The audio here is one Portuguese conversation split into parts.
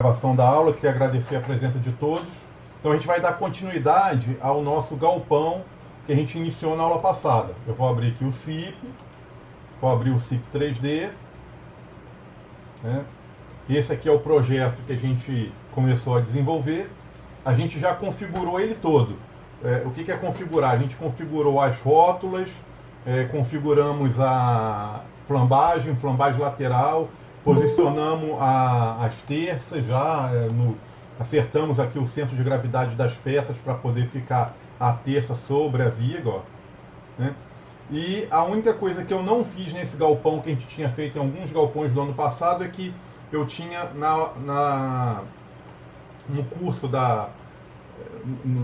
Gravação da aula, queria agradecer a presença de todos. Então a gente vai dar continuidade ao nosso galpão que a gente iniciou na aula passada. Eu vou abrir aqui o CIP, vou abrir o CIP 3D. Né? Esse aqui é o projeto que a gente começou a desenvolver. A gente já configurou ele todo. O que é configurar? A gente configurou as rótulas, configuramos a flambagem lateral, posicionamos as terças já, acertamos aqui o centro de gravidade das peças para poder ficar a terça sobre a viga. Ó, né? E a única coisa que eu não fiz nesse galpão que a gente tinha feito em alguns galpões do ano passado é que eu tinha no curso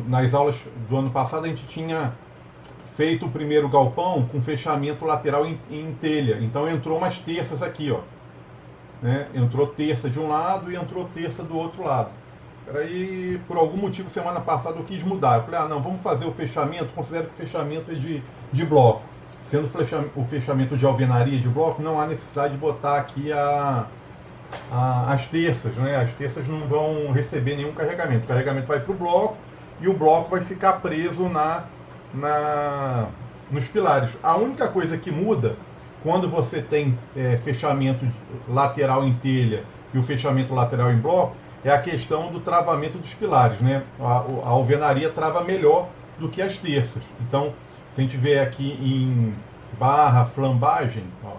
nas aulas do ano passado a gente tinha feito o primeiro galpão com fechamento lateral em telha. Então entrou umas terças aqui, ó. Né? Entrou terça de um lado e entrou terça do outro lado. Aí, por algum motivo, semana passada eu quis mudar. Eu falei, não, vamos fazer o fechamento. Considero que o fechamento é de bloco. Sendo o fechamento de alvenaria de bloco, não há necessidade de botar aqui as terças. Né? As terças não vão receber nenhum carregamento. O carregamento vai para o bloco e o bloco vai ficar preso nos pilares. A única coisa que muda quando você tem fechamento lateral em telha e o fechamento lateral em bloco, é a questão do travamento dos pilares. Né? A alvenaria trava melhor do que as terças. Então, se a gente vê aqui em barra flambagem, ó,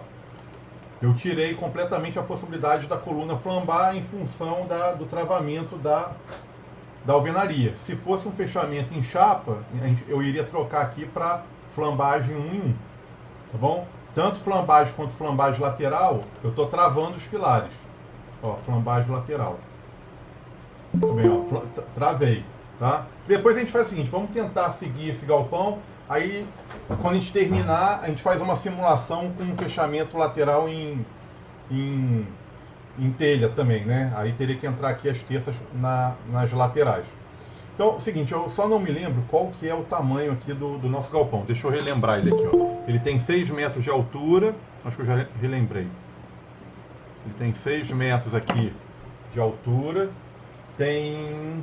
eu tirei completamente a possibilidade da coluna flambar em função do travamento da alvenaria. Se fosse um fechamento em chapa, eu iria trocar aqui para flambagem 1 em 1. Tá bom? Tanto flambagem quanto flambagem lateral, eu estou travando os pilares. Ó, flambagem lateral. Também, ó, travei. Tá? Depois a gente faz o seguinte, vamos tentar seguir esse galpão. Aí, quando a gente terminar, a gente faz uma simulação com um fechamento lateral em telha também, né? Aí teria que entrar aqui as terças nas laterais. Então, é o seguinte, eu só não me lembro qual que é o tamanho aqui do nosso galpão. Deixa eu relembrar ele aqui, ó. Ele tem 6 metros de altura, acho que eu já relembrei. Ele tem 6 metros aqui de altura, tem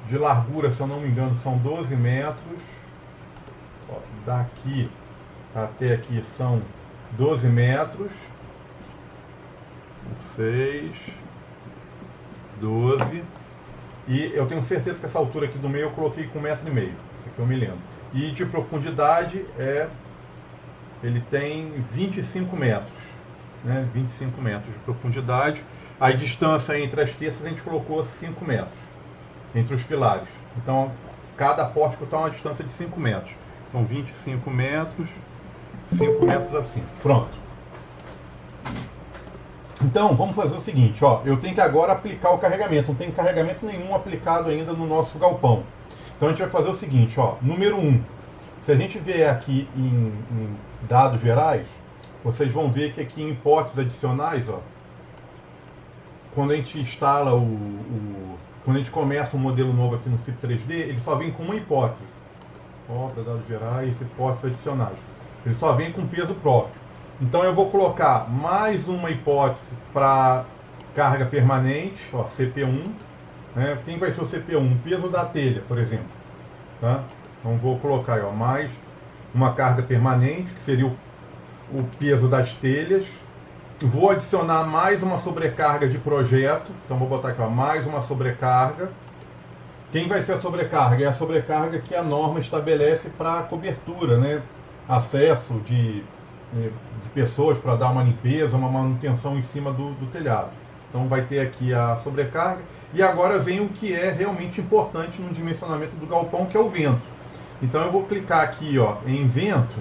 de largura, se eu não me engano, são 12 metros. Ó, daqui até aqui são 12 metros. 6, 12. E eu tenho certeza que essa altura aqui do meio eu coloquei com 1,5 metros. Isso aqui eu me lembro. E de profundidade ele tem 25 metros. Né? 25 metros de profundidade. A distância entre as terças a gente colocou 5 metros. Entre os pilares. Então, cada pórtico está a uma distância de 5 metros. Então, 25 metros, 5 metros assim. Pronto. Então, vamos fazer o seguinte, ó, eu tenho que agora aplicar o carregamento. Não tem carregamento nenhum aplicado ainda no nosso galpão. Então, a gente vai fazer o seguinte, ó, número 1. Se a gente vier aqui em dados gerais, vocês vão ver que aqui em hipóteses adicionais, ó, quando a gente instala quando a gente começa um modelo novo aqui no CIP 3D, ele só vem com uma hipótese. Obra, dados gerais, hipóteses adicionais. Ele só vem com peso próprio. Então eu vou colocar mais uma hipótese para carga permanente, ó, CP1. Né? Quem vai ser o CP1? O peso da telha, por exemplo. Tá? Então vou colocar aí, ó, mais uma carga permanente, que seria o peso das telhas. Vou adicionar mais uma sobrecarga de projeto. Então vou botar aqui, ó, mais uma sobrecarga. Quem vai ser a sobrecarga? É a sobrecarga que a norma estabelece para cobertura, né? Acesso de pessoas para dar uma limpeza, uma manutenção em cima do telhado. Então vai ter aqui a sobrecarga. E agora vem o que é realmente importante no dimensionamento do galpão, que é o vento. Então eu vou clicar aqui, ó, em vento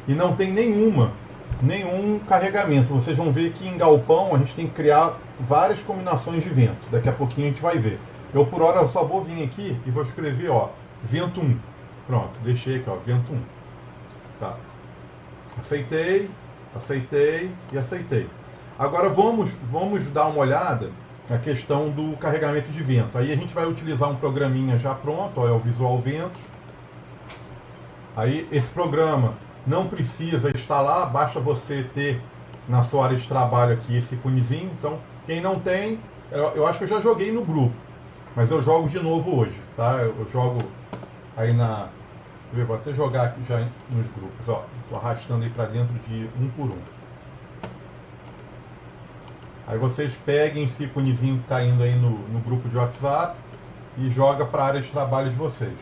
e não tem nenhum carregamento. Vocês vão ver que em galpão a gente tem que criar várias combinações de vento. Daqui a pouquinho a gente vai ver. Eu por hora só vou vir aqui e vou escrever, ó, vento 1. Pronto, deixei aqui, ó, vento 1. Tá. Aceitei, aceitei e aceitei. Agora vamos dar uma olhada na questão do carregamento de vento. Aí a gente vai utilizar um programinha já pronto, ó, é o Visual Ventos. Aí esse programa não precisa instalar, basta você ter na sua área de trabalho aqui esse íconezinho. Então Quem não tem, eu acho que eu já joguei no grupo, mas eu jogo de novo hoje, tá? Eu jogo aí na... Eu vou até jogar aqui já nos grupos, ó. Tô arrastando aí para dentro de um por um. Aí vocês peguem esse íconezinho que tá indo aí no grupo de WhatsApp e joga para a área de trabalho de vocês.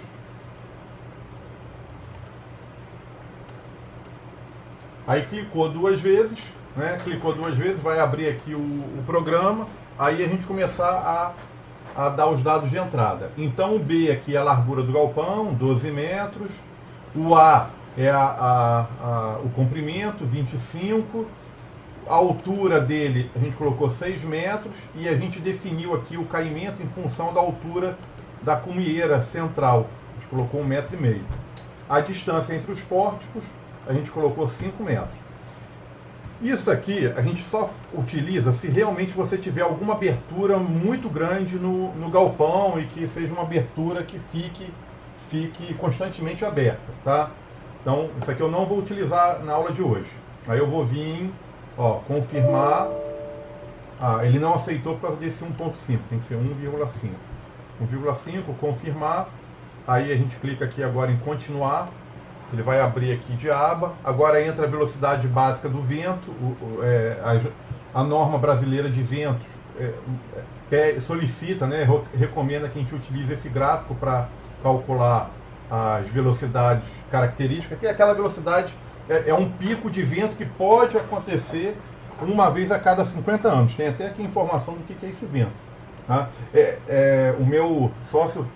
Aí clicou duas vezes, né? Clicou duas vezes, vai abrir aqui o programa, aí a gente começar a dar os dados de entrada. Então o B aqui é a largura do galpão, 12 metros, o A é o comprimento, 25, a altura dele a gente colocou 6 metros e a gente definiu aqui o caimento em função da altura da cumieira central, a gente colocou 1,5 metro. A distância entre os pórticos a gente colocou 5 metros. Isso aqui a gente só utiliza se realmente você tiver alguma abertura muito grande no galpão e que seja uma abertura que fique constantemente aberta, tá? Então, isso aqui eu não vou utilizar na aula de hoje. Aí eu vou vir, ó, confirmar. Ah, ele não aceitou por causa desse 1.5, tem que ser 1,5. 1,5, confirmar. Aí a gente clica aqui agora em continuar. Ele vai abrir aqui de aba. Agora entra a velocidade básica do vento. A norma brasileira de ventos solicita, né, recomenda que a gente utilize esse gráfico para calcular as velocidades características, que é aquela velocidade, é um pico de vento que pode acontecer uma vez a cada 50 anos. Tem até aqui informação do que é esse vento. Tá? O meu sócio,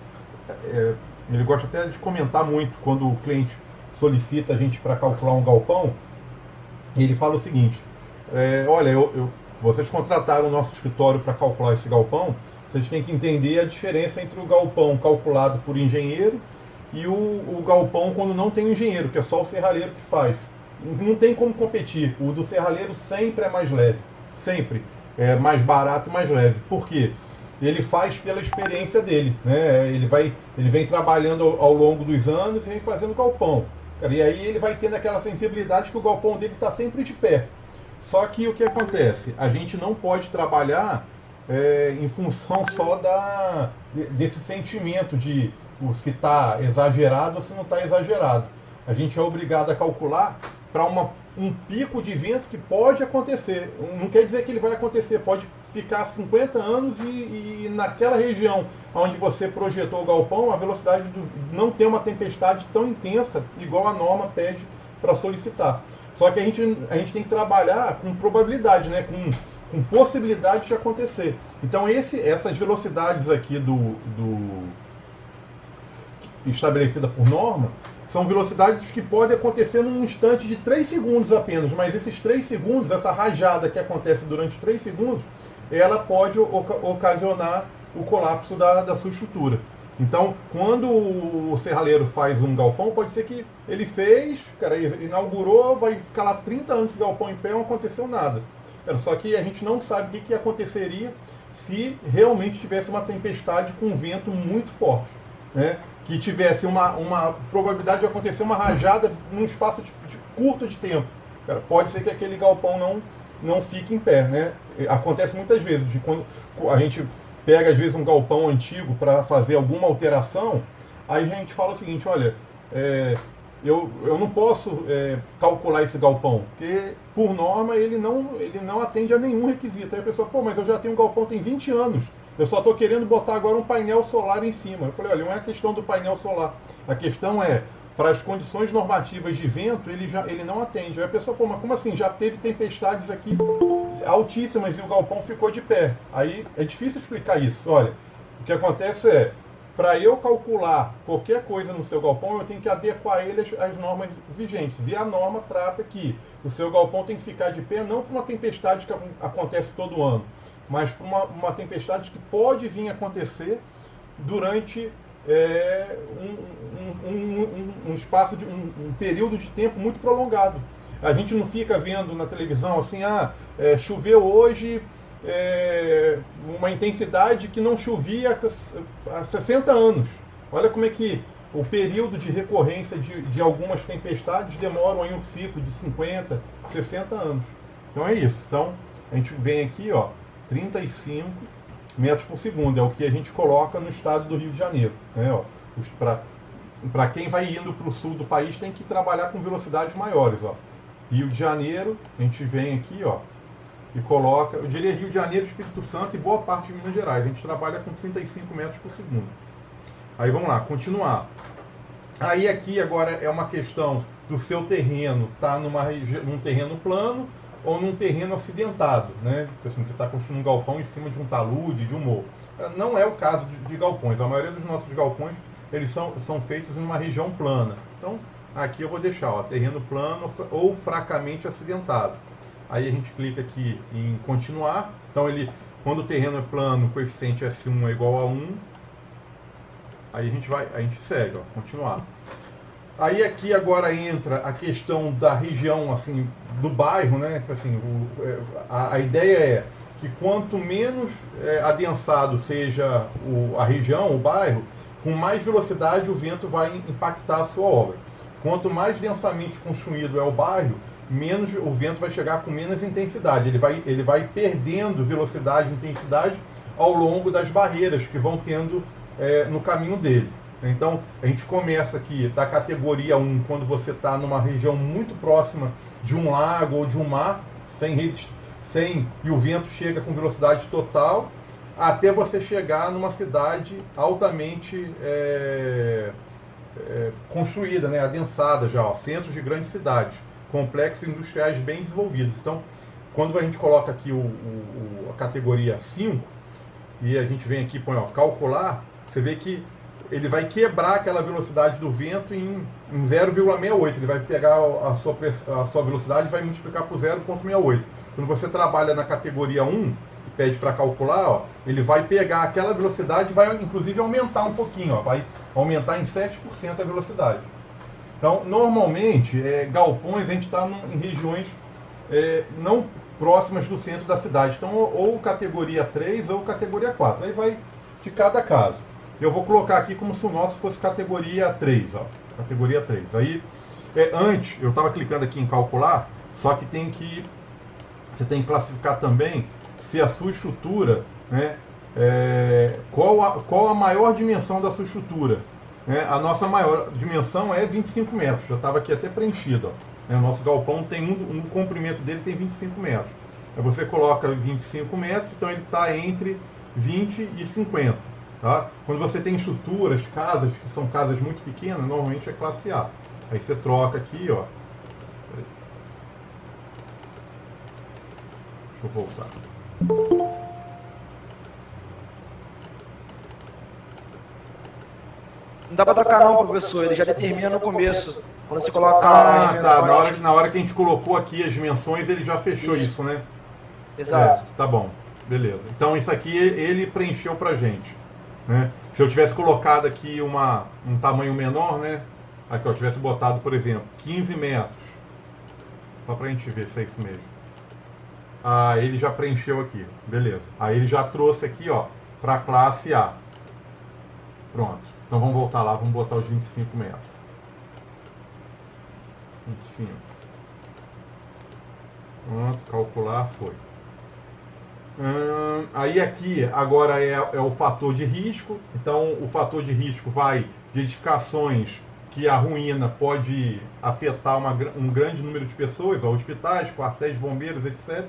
ele gosta até de comentar muito quando o cliente solicita a gente para calcular um galpão, e ele fala o seguinte: olha, vocês contrataram o nosso escritório para calcular esse galpão, vocês têm que entender a diferença entre o galpão calculado por engenheiro e o galpão quando não tem engenheiro, que é só o serralheiro que faz. Não tem como competir. O do serralheiro sempre é mais leve, sempre é mais barato e mais leve. Por quê? Ele faz pela experiência dele, né? Ele vem trabalhando ao longo dos anos e vem fazendo galpão. E aí ele vai tendo aquela sensibilidade que o galpão dele está sempre de pé. Só que o que acontece? A gente não pode trabalhar em função só desse sentimento de se está exagerado ou se não está exagerado. A gente é obrigado a calcular para um pico de vento que pode acontecer. Não quer dizer que ele vai acontecer, pode ficar 50 anos e naquela região onde você projetou o galpão, a velocidade não tem uma tempestade tão intensa, igual a norma pede para solicitar. Só que a gente tem que trabalhar com probabilidade, né? com possibilidade de acontecer. Então essas velocidades aqui estabelecida por norma, são velocidades que podem acontecer num instante de 3 segundos apenas, mas esses 3 segundos, essa rajada que acontece durante 3 segundos, ela pode ocasionar o colapso da sua estrutura. Então, quando o serralheiro faz um galpão, pode ser que ele fez, cara, inaugurou, vai ficar lá 30 anos esse galpão em pé e não aconteceu nada. Só que a gente não sabe o que aconteceria se realmente tivesse uma tempestade com vento muito forte, né? Que tivesse uma probabilidade de acontecer uma rajada num espaço curto de tempo. Cara, pode ser que aquele galpão não fique em pé, né? Acontece muitas vezes, de quando a gente pega às vezes um galpão antigo para fazer alguma alteração, aí a gente fala o seguinte: olha, eu não posso calcular esse galpão, porque por norma ele não atende a nenhum requisito. Aí a pessoa, pô, mas eu já tenho um galpão tem 20 anos. Eu só estou querendo botar agora um painel solar em cima. Eu falei, olha, não é a questão do painel solar. A questão é, para as condições normativas de vento, ele não atende. Aí a pessoa, pô, mas como assim? Já teve tempestades aqui altíssimas e o galpão ficou de pé. Aí é difícil explicar isso. Olha, o que acontece é, para eu calcular qualquer coisa no seu galpão, eu tenho que adequar ele às normas vigentes. E a norma trata que o seu galpão tem que ficar de pé não por uma tempestade que acontece todo ano, mas por uma tempestade que pode vir a acontecer durante um espaço de um período de tempo muito prolongado. A gente não fica vendo na televisão assim, choveu hoje uma intensidade que não chovia há 60 anos. Olha como é que o período de recorrência de algumas tempestades demoram aí um ciclo de 50, 60 anos. Então é isso. Então a gente vem aqui, ó, 35 metros por segundo. É o que a gente coloca no estado do Rio de Janeiro. Né? Para quem vai indo para o sul do país, tem que trabalhar com velocidades maiores. Ó. Rio de Janeiro, a gente vem aqui, ó, e coloca, eu diria Rio de Janeiro, Espírito Santo e boa parte de Minas Gerais. A gente trabalha com 35 metros por segundo. Aí vamos lá, continuar. Aí aqui agora é uma questão do seu terreno, tá num terreno plano ou num terreno acidentado, né? Porque assim, você está construindo um galpão em cima de um talude, de um morro. Não é o caso de galpões. A maioria dos nossos galpões, eles são feitos em uma região plana. Então, aqui eu vou deixar, ó, terreno plano ou fracamente acidentado. Aí a gente clica aqui em continuar. Então, quando o terreno é plano, o coeficiente S1 é igual a 1. Aí a gente segue, ó, continuar. Aí aqui agora entra a questão da região, assim, do bairro, né? Assim, a ideia é que quanto menos adensado seja a região, o bairro, com mais velocidade o vento vai impactar a sua obra. Quanto mais densamente construído é o bairro, menos o vento vai chegar com menos intensidade. Ele vai perdendo velocidade e intensidade ao longo das barreiras que vão tendo no caminho dele. Então, a gente começa aqui da categoria 1, quando você está numa região muito próxima de um lago ou de um mar, e o vento chega com velocidade total, até você chegar numa cidade altamente construída, né, adensada já, ó, centros de grandes cidades, complexos industriais bem desenvolvidos. Então, quando a gente coloca aqui a categoria 5, e a gente vem aqui e põe, ó, calcular, você vê que ele vai quebrar aquela velocidade do vento em 0,68. Ele vai pegar a sua velocidade e vai multiplicar por 0,68. Quando você trabalha na categoria 1, e pede para calcular, ó, ele vai pegar aquela velocidade e vai, inclusive, aumentar um pouquinho. Ó, vai aumentar em 7% a velocidade. Então, normalmente, galpões, a gente está em regiões não próximas do centro da cidade. Então, ou categoria 3 ou categoria 4. Aí vai de cada caso. Eu vou colocar aqui como se o nosso fosse categoria 3, ó. Categoria 3. Aí, antes, eu estava clicando aqui em calcular, só que você tem que classificar também se a sua estrutura, né, qual a maior dimensão da sua estrutura. Né? A nossa maior dimensão é 25 metros, já estava aqui até preenchido. Ó. Né? O nosso galpão tem o comprimento dele tem 25 metros. Aí você coloca 25 metros, então ele está entre 20 e 50. Tá? Quando você tem estruturas, casas, que são casas muito pequenas, normalmente é classe A. Aí você troca aqui, ó. Deixa eu voltar. Não dá para trocar não, professor, ele já determina no começo. Quando você coloca as dimensões... Na hora que a gente colocou aqui as dimensões, ele já fechou isso, né? Exato. Tá bom, beleza. Então isso aqui ele preencheu pra gente. Né? Se eu tivesse colocado aqui um tamanho menor, né? Aqui, ó, tivesse botado, por exemplo, 15 metros. Só pra gente ver se é isso mesmo. Ah, ele já preencheu aqui, beleza. Aí ele já trouxe aqui, ó, pra classe A. Pronto. Então vamos voltar lá, vamos botar os 25 metros. 25. Pronto, calcular, foi. Aí aqui agora é o fator de risco. Então o fator de risco vai de edificações que a ruína pode afetar um grande número de pessoas, ó, hospitais, quartéis, bombeiros, etc.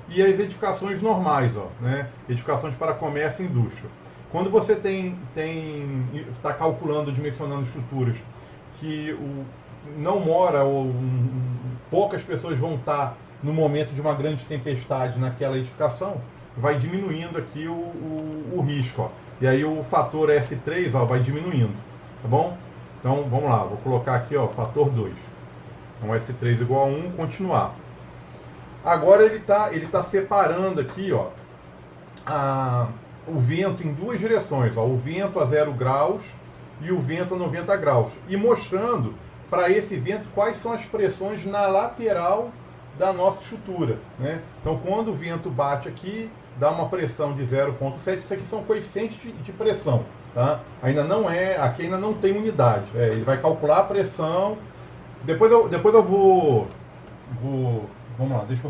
E as edificações normais, ó, né? Edificações para comércio e indústria. Quando você está calculando, dimensionando estruturas que não mora ou poucas pessoas vão estar no momento de uma grande tempestade naquela edificação, vai diminuindo aqui o risco. Ó. E aí o fator S3 ó, vai diminuindo. Tá bom? Então vamos lá, vou colocar aqui ó, fator 2. Então S3 igual a 1, continuar. Agora ele tá separando aqui ó, o vento em duas direções. Ó, o vento a 0 graus e o vento a 90 graus. E mostrando para esse vento quais são as pressões na lateral da nossa estrutura, né? Então, quando o vento bate aqui, dá uma pressão de 0,7. Isso aqui são coeficientes de pressão, tá? Aqui ainda não tem unidade. Ele vai calcular a pressão. Depois eu vou. Vamos lá, deixa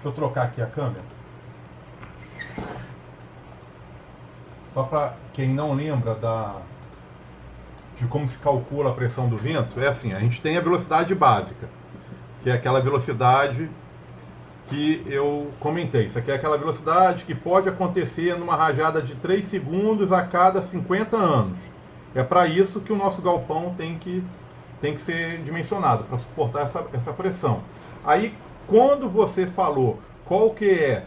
eu trocar aqui a câmera. só para quem não lembra de como se calcula a pressão do vento, é assim, a gente tem a velocidade básica, que é aquela velocidade que eu comentei. Isso aqui é aquela velocidade que pode acontecer numa rajada de 3 segundos a cada 50 anos. É para isso que o nosso galpão tem que ser dimensionado, para suportar essa pressão. Aí, quando você falou qual que é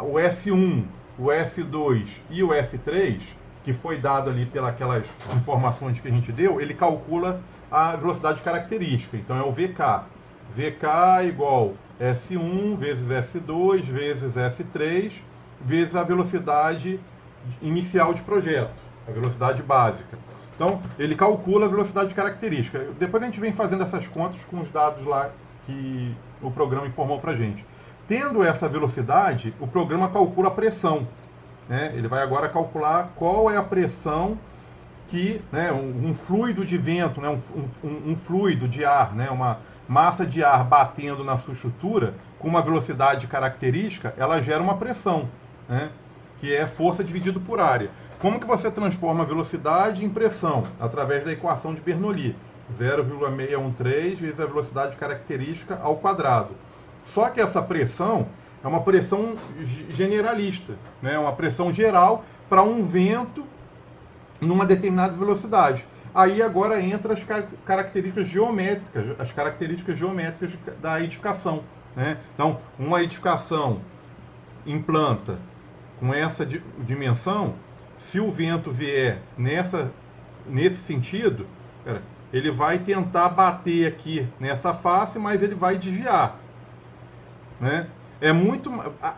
o S1, o S2 e o S3, que foi dado ali pelas informações que a gente deu, ele calcula a velocidade característica. Então é o VK. VK igual S1 vezes S2 vezes S3 vezes a velocidade inicial de projeto, a velocidade básica. Então, ele calcula a velocidade característica. Depois a gente vem fazendo essas contas com os dados lá que o programa informou para a gente. Tendo essa velocidade, o programa calcula a pressão. Né? Ele vai agora calcular qual é a pressão que, né, um fluido de vento, né, um fluido de ar, né, uma massa de ar batendo na sua estrutura com uma velocidade característica, ela gera uma pressão, né, que é força dividido por área. Como que você transforma a velocidade em pressão? Através da equação de Bernoulli. 0,613 vezes a velocidade característica ao quadrado. Só que essa pressão é uma pressão generalista, né? Uma pressão geral para um vento numa determinada velocidade. Aí agora entra as características geométricas da edificação, né? Então, uma edificação em planta com essa dimensão, se o vento vier nesse sentido, ele vai tentar bater aqui nessa face, mas ele vai desviar, né?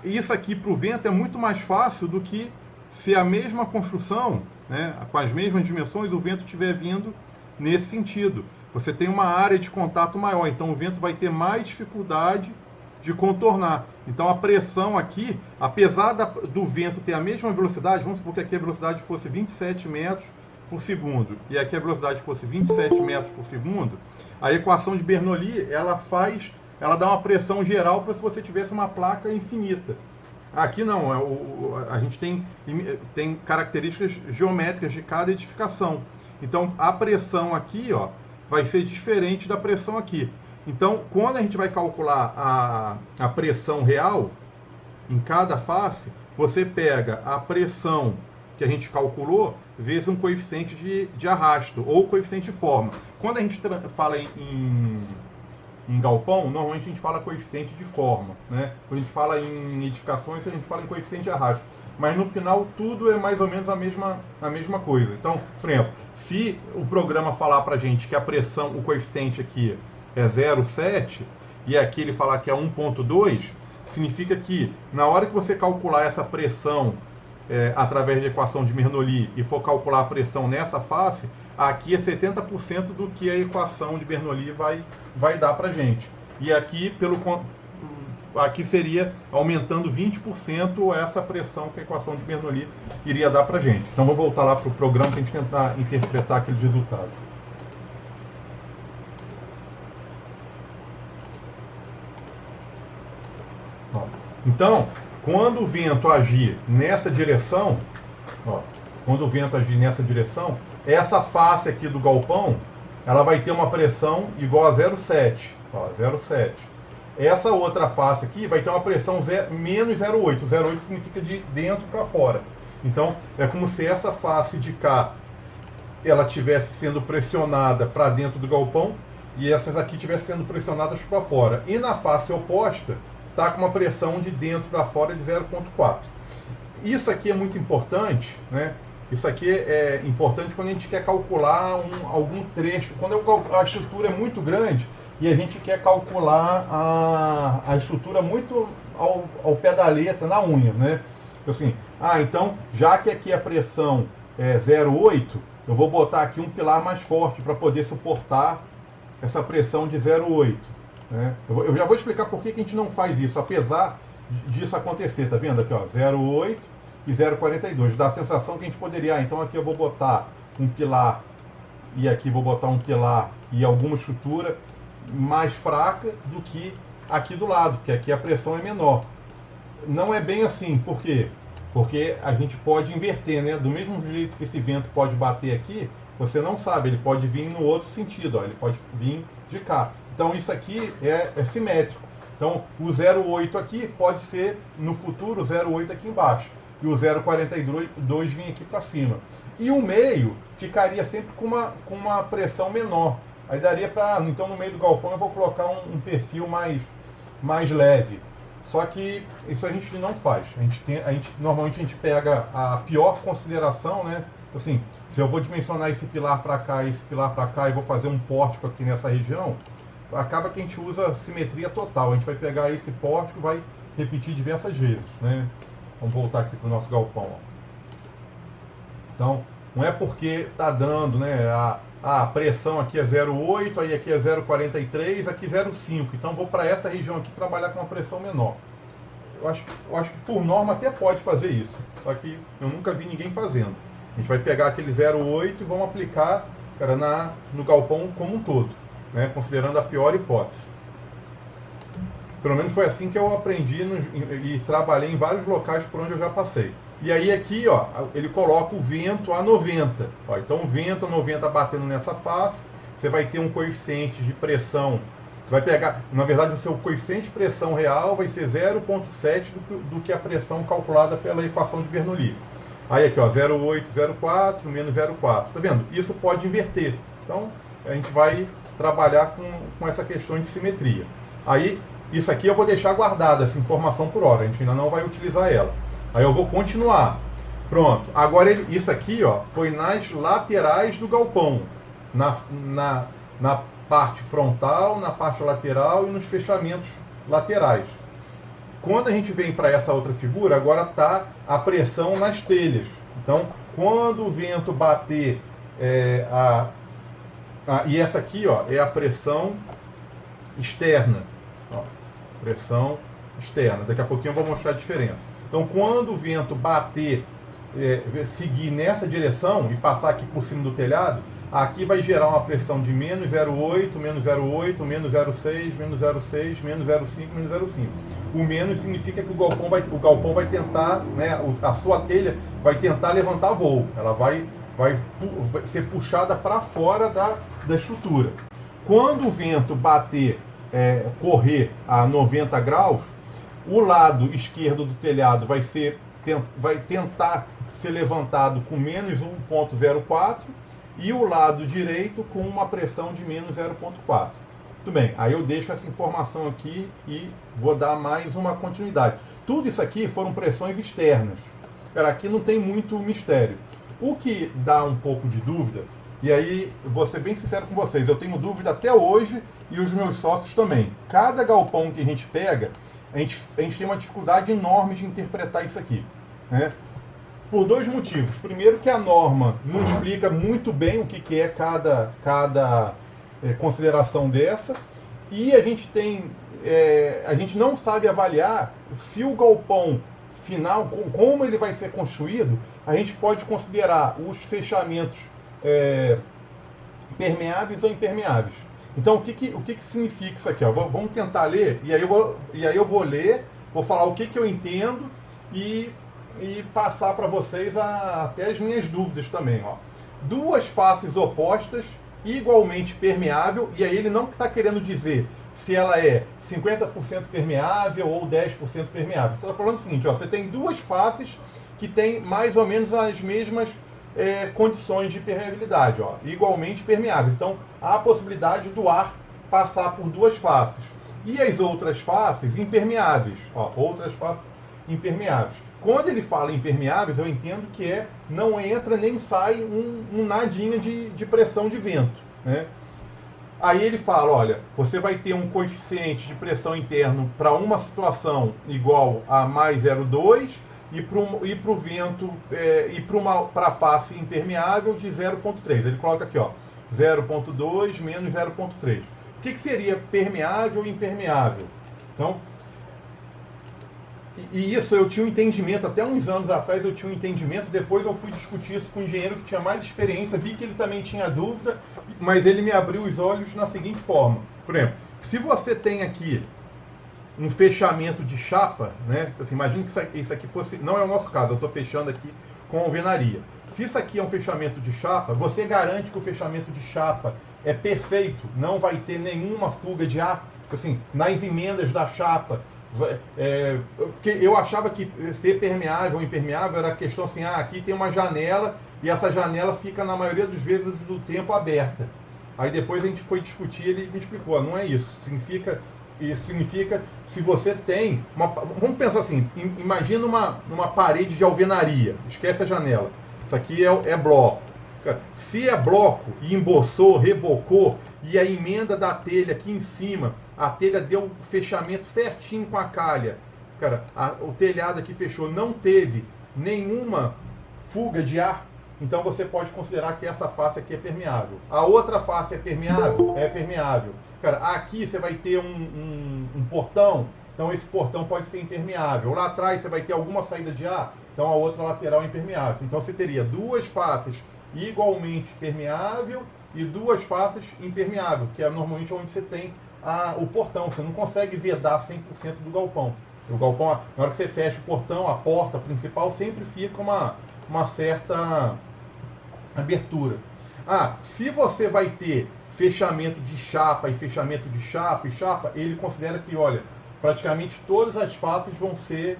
Isso aqui para o vento é muito mais fácil do que se a mesma construção, né, com as mesmas dimensões, o vento estiver vindo nesse sentido. Você tem uma área de contato maior, então o vento vai ter mais dificuldade de contornar. Então a pressão aqui, apesar do vento ter a mesma velocidade, vamos supor que aqui a velocidade fosse 27 metros por segundo e aqui a velocidade fosse 27 metros por segundo, a equação de Bernoulli, ela dá uma pressão geral para se você tivesse uma placa infinita. Aqui não, a gente tem características geométricas de cada edificação. Então a pressão aqui, ó, vai ser diferente da pressão aqui. Então, quando a gente vai calcular a pressão real em cada face, você pega a pressão que a gente calculou vezes um coeficiente de arrasto ou coeficiente de forma. Quando a gente fala em galpão, normalmente a gente fala coeficiente de forma, né? Quando a gente fala em edificações, a gente fala em coeficiente de arrasto. Mas no final tudo é mais ou menos a mesma coisa. Então, por exemplo, se o programa falar para a gente que a pressão, o coeficiente aqui é 0,7 e aqui ele falar que é 1,2, significa que na hora que você calcular essa pressão através da equação de Bernoulli e for calcular a pressão nessa face, aqui é 70% do que a equação de Bernoulli vai dar para a gente. E aqui, aqui seria aumentando 20% essa pressão que a equação de Bernoulli iria dar para a gente. Então vou voltar lá para o programa para a gente tentar interpretar aqueles resultados. Então, quando o vento agir nessa direção, essa face aqui do galpão, ela vai ter uma pressão igual a 0,7. 0,7. Essa outra face aqui vai ter uma pressão menos 0,8. 0,8 significa de dentro para fora. Então, é como se essa face de cá ela estivesse sendo pressionada para dentro do galpão e essas aqui estivessem sendo pressionadas para fora. E na face oposta, está com uma pressão de dentro para fora de 0,4. Isso aqui é muito importante, né? Isso aqui é importante quando a gente quer calcular algum trecho. Quando a estrutura é muito grande e a gente quer calcular a estrutura muito ao pé da letra, na unha, né? Assim, então, já que aqui a pressão é 0,8, eu vou botar aqui um pilar mais forte para poder suportar essa pressão de 0,8. Eu já vou explicar por que a gente não faz isso, apesar disso acontecer, tá vendo aqui, ó, 0,8 e 0,42, dá a sensação que a gente poderia, então aqui eu vou botar um pilar e aqui vou botar um pilar e alguma estrutura mais fraca do que aqui do lado, que aqui a pressão é menor. Não é bem assim, por quê? Porque a gente pode inverter, né? Do mesmo jeito que esse vento pode bater aqui, você não sabe, ele pode vir no outro sentido, ó, ele pode vir de cá. Então isso aqui é simétrico. Então o 0,8 aqui pode ser no futuro o 0,8 aqui embaixo. E o 0,42 vir aqui para cima. E o meio ficaria sempre com uma pressão menor. Aí daria para, então no meio do galpão eu vou colocar um perfil mais leve. Só que isso a gente não faz. Normalmente a gente pega a pior consideração, né? Assim, se eu vou dimensionar esse pilar para cá e esse pilar para cá e vou fazer um pórtico aqui nessa região, acaba que a gente usa simetria total. A gente vai pegar esse pórtico e vai repetir diversas vezes, né? Vamos voltar aqui para o nosso galpão. Ó. Então, não é porque está dando, né? A pressão aqui é 0,8, aí aqui é 0,43, aqui 0,5. Então vou para essa região aqui trabalhar com uma pressão menor. Eu acho que por norma até pode fazer isso, só que eu nunca vi ninguém fazendo. A gente vai pegar aquele 0,8 e vamos aplicar, cara, no galpão como um todo, né? Considerando a pior hipótese. Pelo menos foi assim que eu aprendi e trabalhei em vários locais por onde eu já passei. E aí aqui, ó, ele coloca o vento a 90. Ó, então o vento a 90 batendo nessa face, você vai ter um coeficiente de pressão. Você vai pegar, na verdade, o seu coeficiente de pressão real vai ser 0,7 do que a pressão calculada pela equação de Bernoulli. Aí aqui, ó, 0,8, 0,4, menos 0,4. Tá vendo? Isso pode inverter. Então, a gente vai trabalhar com essa questão de simetria. Aí, isso aqui eu vou deixar guardada, essa informação por hora. A gente ainda não vai utilizar ela. Aí eu vou continuar. Pronto. Agora, isso aqui, ó, foi nas laterais do galpão. Na parte frontal, na parte lateral e nos fechamentos laterais. Quando a gente vem para essa outra figura, agora está a pressão nas telhas. Então, quando o vento bater, e essa aqui, ó, é a pressão externa. Ó, pressão externa. Daqui a pouquinho eu vou mostrar a diferença. Então, quando o vento bater, seguir nessa direção e passar aqui por cima do telhado, aqui vai gerar uma pressão de menos 0,8, menos 0,8, menos 0,6, menos 0,6, menos 0,5, menos 0,5. O menos significa que o galpão vai tentar, né, a sua telha vai tentar levantar voo. Ela vai ser puxada para fora da estrutura. Quando o vento bater, correr a 90 graus, o lado esquerdo do telhado vai tentar ser levantado com menos 1,04 e o lado direito com uma pressão de menos 0,4. Tudo bem, aí eu deixo essa informação aqui e vou dar mais uma continuidade. Tudo isso aqui foram pressões externas. Cara, aqui não tem muito mistério. O que dá um pouco de dúvida, e aí vou ser bem sincero com vocês, eu tenho dúvida até hoje e os meus sócios também. Cada galpão que a gente pega, a gente tem uma dificuldade enorme de interpretar isso aqui, né? Por dois motivos. Primeiro, que a norma não explica muito bem o que é cada consideração dessa, e a gente não sabe avaliar se o galpão final, como ele vai ser construído. A gente pode considerar os fechamentos permeáveis ou impermeáveis. Então, o que significa isso aqui? Ó? Vamos tentar ler, e aí eu vou ler, vou falar o que eu entendo e passar para vocês até as minhas dúvidas também. Ó. Duas faces opostas, igualmente permeável, e aí ele não está querendo dizer se ela é 50% permeável ou 10% permeável. Você está falando o seguinte, ó, você tem duas faces que têm mais ou menos as mesmas condições de permeabilidade, ó, igualmente permeáveis. Então, há a possibilidade do ar passar por duas faces. E as outras faces impermeáveis, ó, outras faces impermeáveis. Quando ele fala impermeáveis, eu entendo que não entra nem sai um nadinha de pressão de vento, né? Aí ele fala, olha, você vai ter um coeficiente de pressão interno para uma situação igual a mais 0,2 e para o vento para a face impermeável de 0,3. Ele coloca aqui, ó, 0,2 menos 0,3. O que seria permeável e impermeável? Então, e isso eu tinha um entendimento, até uns anos atrás eu tinha um entendimento, depois eu fui discutir isso com um engenheiro que tinha mais experiência, vi que ele também tinha dúvida, mas ele me abriu os olhos na seguinte forma. Por exemplo, se você tem aqui um fechamento de chapa, né? Assim, imagine que isso aqui fosse, não é o nosso caso, eu estou fechando aqui com alvenaria. Se isso aqui é um fechamento de chapa, você garante que o fechamento de chapa é perfeito, não vai ter nenhuma fuga de ar, assim, nas emendas da chapa. Porque eu achava que ser permeável ou impermeável era questão assim, aqui tem uma janela e essa janela fica na maioria das vezes do tempo aberta. Aí depois a gente foi discutir, ele me explicou, não é isso. Isso significa se você tem vamos pensar assim, imagina uma parede de alvenaria, esquece a janela. Isso aqui é bloco. Se é bloco e emboçou, rebocou, e a emenda da telha aqui em cima, a telha deu o fechamento certinho com a calha, cara, o telhado aqui fechou, não teve nenhuma fuga de ar, então você pode considerar que essa face aqui é permeável. A outra face é permeável? É permeável. Cara, aqui você vai ter um portão, então esse portão pode ser impermeável. Lá atrás você vai ter alguma saída de ar, então a outra lateral é impermeável. Então você teria duas faces igualmente permeável e duas faces impermeável, que é normalmente onde você tem o portão. Você não consegue vedar 100% do galpão. O galpão, na hora que você fecha o portão, a porta principal sempre fica uma certa abertura. Se você vai ter fechamento de chapa e fechamento de chapa e chapa, ele considera que, olha, praticamente todas as faces vão ser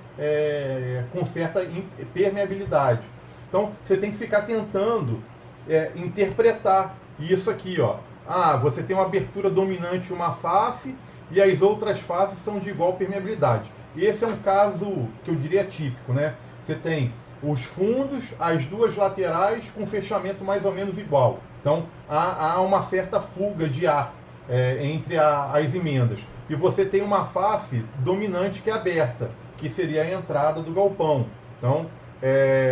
com certa permeabilidade. Então, você tem que ficar tentando interpretar isso aqui, ó. Você tem uma abertura dominante uma face e as outras faces são de igual permeabilidade. Esse é um caso que eu diria típico, né? Você tem os fundos, as duas laterais com fechamento mais ou menos igual. Então, há uma certa fuga de ar entre as emendas. E você tem uma face dominante que é aberta, que seria a entrada do galpão. Então,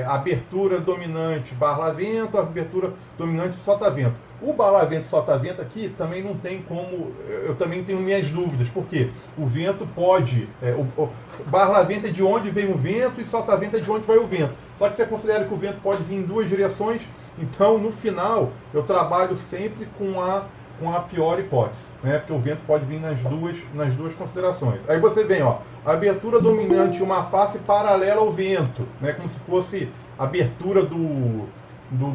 abertura dominante barla-vento, abertura dominante solta-vento. O barla-vento e solta-vento aqui também não tem como... Eu também tenho minhas dúvidas, porque o vento pode... o barla-vento é de onde vem o vento e solta-vento é de onde vai o vento. Só que você considera que o vento pode vir em duas direções, então no final eu trabalho sempre com a pior hipótese, né? Porque o vento pode vir nas duas considerações. Aí você vem, ó, abertura dominante, uma face paralela ao vento, né? Como se fosse a abertura do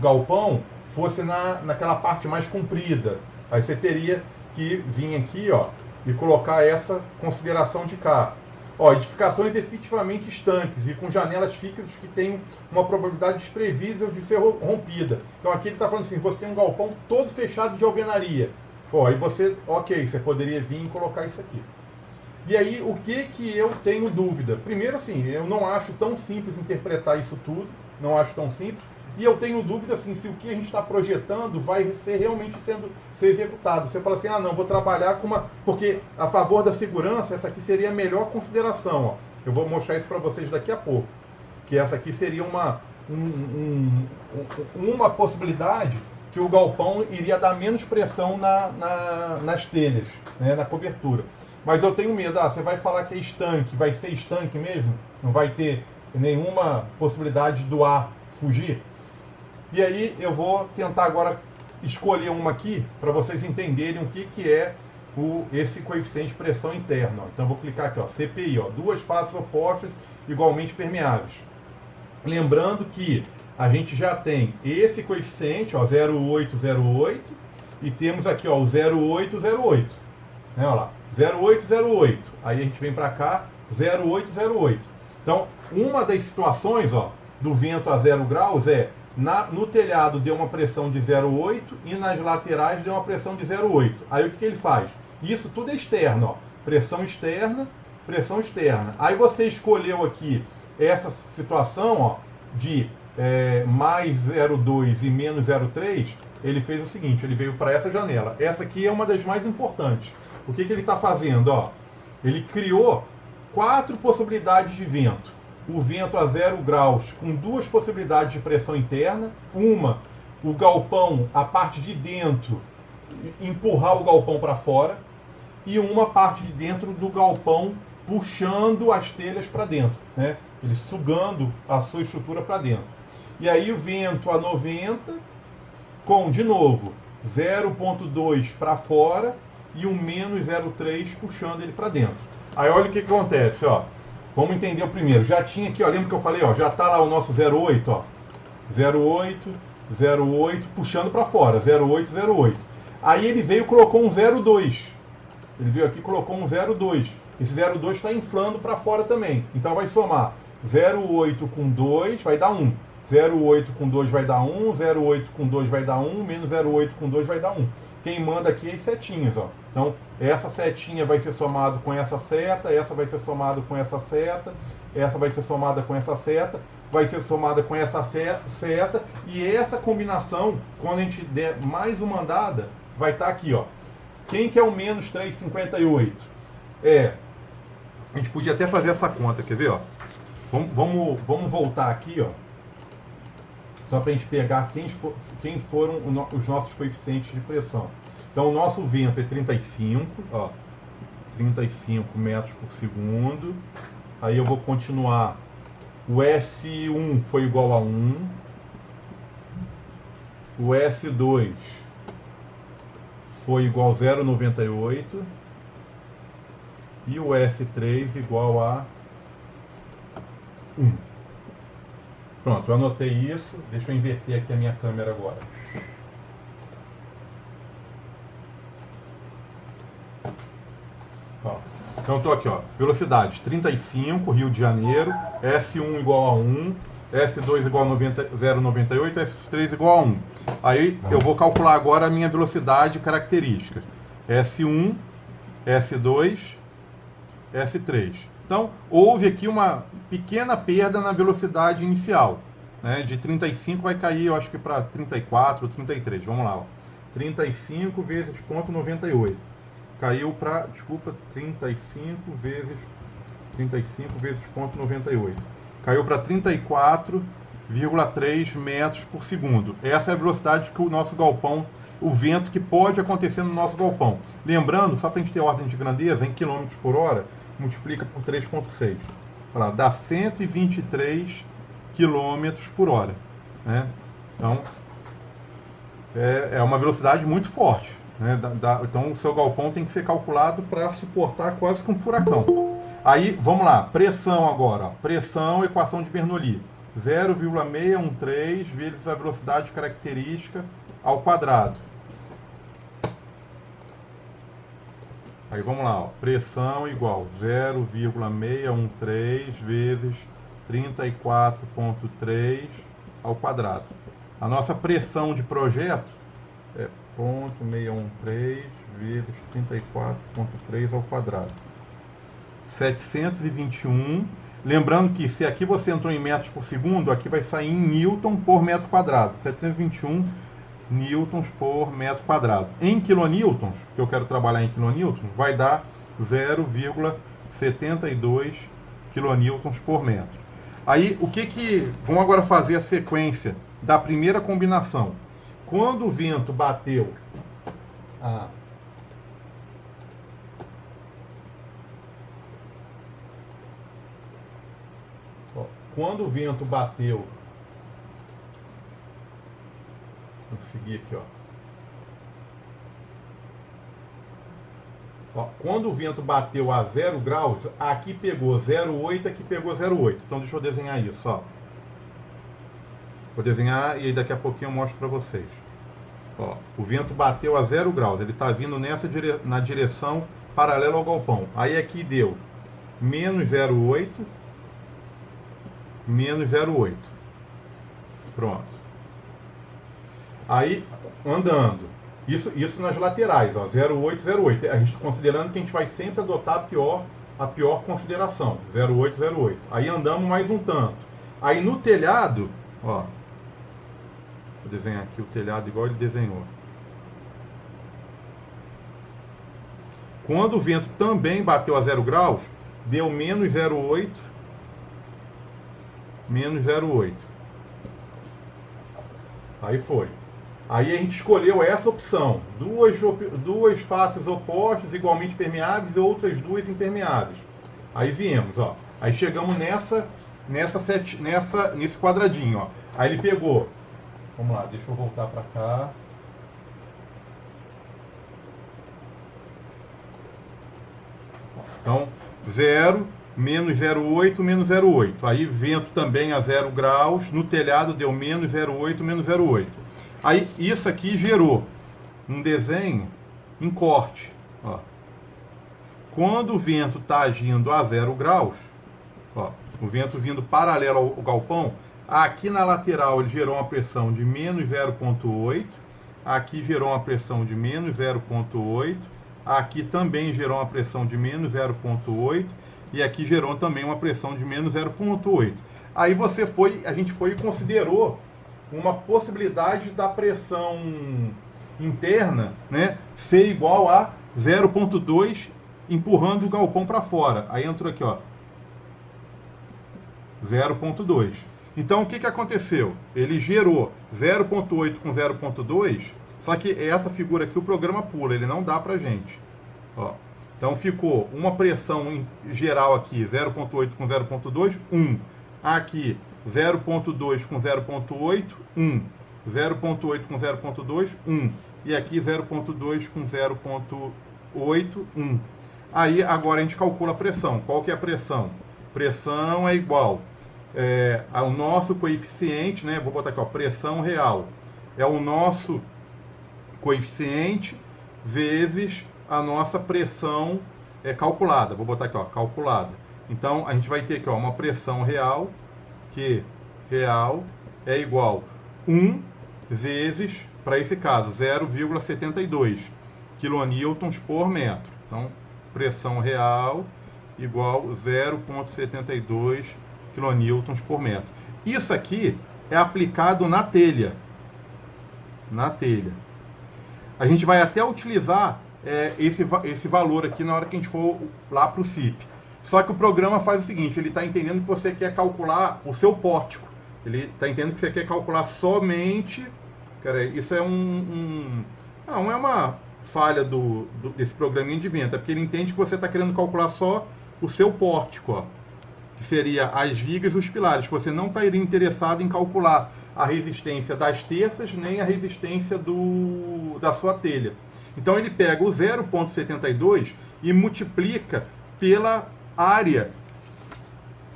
galpão fosse naquela parte mais comprida. Aí você teria que vir aqui, ó, e colocar essa consideração de cá. Ó, edificações efetivamente estanques e com janelas fixas que têm uma probabilidade desprevisível de ser rompida. Então aqui ele está falando assim, você tem um galpão todo fechado de alvenaria. Ó, aí você, ok, você poderia vir e colocar isso aqui. E aí, o que eu tenho dúvida? Primeiro, assim, eu não acho tão simples interpretar isso tudo, não acho tão simples. E eu tenho dúvida, assim, se o que a gente está projetando vai ser realmente ser executado. Você fala assim, não, vou trabalhar com uma... Porque a favor da segurança, essa aqui seria a melhor consideração. Ó. Eu vou mostrar isso para vocês daqui a pouco. Que essa aqui seria uma possibilidade que o galpão iria dar menos pressão nas telhas, né, na cobertura. Mas eu tenho medo, você vai falar que é estanque, vai ser estanque mesmo? Não vai ter nenhuma possibilidade do ar fugir? E aí eu vou tentar agora escolher uma aqui para vocês entenderem o que é esse coeficiente de pressão interna. Ó. Então eu vou clicar aqui, ó, CPI, ó, duas faces opostas igualmente permeáveis. Lembrando que a gente já tem esse coeficiente, ó, 0,808, e temos aqui, ó, o 0,808. Né, olha lá, 0,808. Aí a gente vem para cá, 0,808. Então, uma das situações, ó, do vento a 0 graus no telhado deu uma pressão de 0,8 e nas laterais deu uma pressão de 0,8. Aí o que ele faz? Isso tudo é externo, ó. Pressão externa, pressão externa. Aí você escolheu aqui essa situação, ó, de mais 0,2 e menos 0,3, ele fez o seguinte, ele veio para essa janela. Essa aqui é uma das mais importantes. O que ele está fazendo? Ó? Ele criou 4 possibilidades de vento. O vento a 0 graus com 2 possibilidades de pressão interna. Uma, o galpão, a parte de dentro, empurrar o galpão para fora. E uma parte de dentro do galpão puxando as telhas para dentro, né? Ele sugando a sua estrutura para dentro. E aí o vento a 90 com, de novo, 0,2 para fora e um menos 0,3 puxando ele para dentro. Aí olha o que acontece, ó. Vamos entender o primeiro. Já tinha aqui, ó, lembra que eu falei, ó, já tá lá o nosso 08, ó. 08, 08, puxando para fora, 08, 08. Aí ele veio e colocou um 02. Ele veio aqui e colocou um 02. Esse 02 está inflando para fora também. Então vai somar 08 com 2, vai dar 1. 08 com 2 vai dar 1, 08 com 2 vai dar 1, menos 08 com 2 vai dar 1. Quem manda aqui é as setinhas, ó. Então, essa setinha vai ser somado com essa seta, essa vai ser somado com essa seta, essa vai ser somada com essa seta, vai ser somada com essa seta, e essa combinação, quando a gente der mais uma andada, vai estar aqui, ó. Quem que é o menos 3,58? A gente podia até fazer essa conta, quer ver, ó? Vamos voltar aqui, ó. Só para a gente pegar quem foram os nossos coeficientes de pressão. Então, o nosso vento é 35, ó, 35 metros por segundo. Aí eu vou continuar. O S1 foi igual a 1. O S2 foi igual a 0,98. E o S3 igual a 1. Pronto, eu anotei isso. Deixa eu inverter aqui a minha câmera agora. Ó, então, estou aqui, ó. Velocidade 35, Rio de Janeiro. S1 igual a 1. S2 igual a 0,98. S3 igual a 1. Aí eu vou calcular agora a minha velocidade característica. S1, S2, S3. Então, houve aqui uma pequena perda na velocidade inicial, né? De 35 vai cair, eu acho que para 34 ou 33. Vamos lá, ó. 35 vezes 0,98. Caiu para, desculpa, 35 vezes 0,98. Caiu para 34,3 metros por segundo. Essa é a velocidade que o nosso galpão, o vento que pode acontecer no nosso galpão. Lembrando, só para a gente ter ordem de grandeza, em quilômetros por hora, multiplica por 3,6. Olha lá, dá 123 km por hora. Né? Então, é uma velocidade muito forte. Né? Então, o seu galpão tem que ser calculado para suportar quase que um furacão. Aí, vamos lá, pressão agora. Ó. Pressão, equação de Bernoulli. 0,613 vezes a velocidade característica ao quadrado. Aí vamos lá, ó. Pressão igual 0,613 vezes 34,3 ao quadrado. A nossa pressão de projeto é 0,613 vezes 34,3 ao quadrado. 721. Lembrando que se aqui você entrou em metros por segundo, aqui vai sair em newton por metro quadrado. 721 newtons por metro quadrado. Em quilonewtons, que eu quero trabalhar em quilonewtons, vai dar 0,72 quilonewtons por metro. Aí, vamos agora fazer a sequência da primeira combinação. Quando o vento bateu quando o vento bateu, vou seguir aqui, ó. Quando o vento bateu a 0 graus, aqui pegou 0,8, aqui pegou 0,8. Então deixa eu desenhar isso, ó. Vou desenhar e aí daqui a pouquinho eu mostro para vocês. Ó, o vento bateu a 0 graus, ele está vindo na direção paralela ao galpão. Aí aqui deu menos 0,8, menos 0,8. Pronto. Aí, andando. Isso nas laterais, ó, 0,8, 0,8. A gente considerando que a gente vai sempre adotar a pior consideração, 0,8, 0,8. Aí andamos mais um tanto. Aí no telhado, ó, vou desenhar aqui o telhado igual ele desenhou. Quando o vento também bateu a 0 graus, deu menos 0,8, menos 0,8. Aí foi. Aí a gente escolheu essa opção. Duas faces opostas igualmente permeáveis e outras duas impermeáveis. Aí viemos, ó. Aí chegamos nesse quadradinho, ó. Aí ele pegou. Vamos lá, deixa eu voltar para cá. Então, 0, menos 0,8, menos 0,8. Aí vento também a 0 graus, no telhado deu menos 0,8, menos 0,8. Aí isso aqui gerou um desenho em corte. Ó. Quando o vento está agindo a 0 graus, ó, o vento vindo paralelo ao galpão, aqui na lateral ele gerou uma pressão de menos 0,8, aqui gerou uma pressão de menos 0,8, aqui também gerou uma pressão de menos 0,8 e aqui gerou também uma pressão de menos 0,8. Aí a gente foi e considerou uma possibilidade da pressão interna, né, ser igual a 0,2 empurrando o galpão para fora. Aí entrou aqui, ó, 0,2. Então o que aconteceu? Ele gerou 0,8 com 0,2, só que essa figura aqui o programa pula, ele não dá pra gente. Ó. Então ficou uma pressão geral aqui, 0,8 com 0,2, 1. Aqui 0,2 com 0,8, 1. 0,8 com 0,2, 1. E aqui 0,2 com 0,8, 1. Aí agora a gente calcula a pressão. Qual que é a pressão? Pressão é igual ao nosso coeficiente, né? Vou botar aqui, ó, pressão real. É o nosso coeficiente vezes a nossa pressão calculada. Vou botar aqui, ó, calculada. Então a gente vai ter aqui, ó, uma pressão real, que real é igual 1 vezes, para esse caso, 0,72 kN por metro. Então, pressão real igual 0,72 kN por metro. Isso aqui é aplicado na telha. Na telha. A gente vai até utilizar esse valor aqui na hora que a gente for lá para o CIP. Só que o programa faz o seguinte, ele está entendendo que você quer calcular o seu pórtico. Ele está entendendo que você quer calcular somente... Cara, isso é não é uma falha desse programinha de vento, é porque ele entende que você está querendo calcular só o seu pórtico, ó, que seria as vigas e os pilares. Você não estaria interessado em calcular a resistência das terças, nem a resistência da sua telha. Então ele pega o 0,72 e multiplica pela área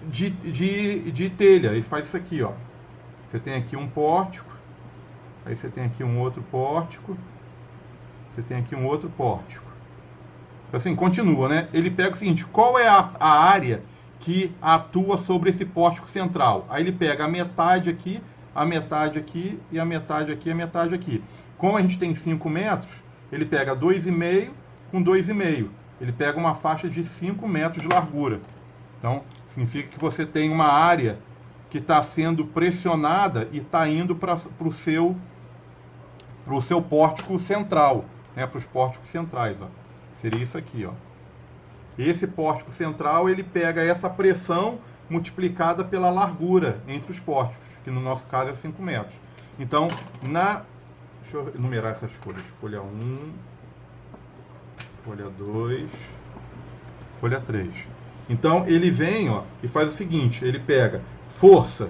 de telha. Ele faz isso aqui, ó. Você tem aqui um pórtico, aí você tem aqui um outro pórtico, você tem aqui um outro pórtico. Assim, continua, né? Ele pega o seguinte, qual é a área que atua sobre esse pórtico central? Aí ele pega a metade aqui, a metade aqui, e a metade aqui, a metade aqui. Como a gente tem 5 metros, ele pega 2,5 com 2,5. Ele pega uma faixa de 5 metros de largura. Então, significa que você tem uma área que está sendo pressionada e está indo para o seu pórtico central, né? Para os pórticos centrais, ó. Seria isso aqui, ó. Esse pórtico central, ele pega essa pressão multiplicada pela largura entre os pórticos, que no nosso caso é 5 metros. Então, deixa eu enumerar essas folhas. Folha 1, folha 2, folha 3. Então, ele vem, ó, e faz o seguinte, ele pega força,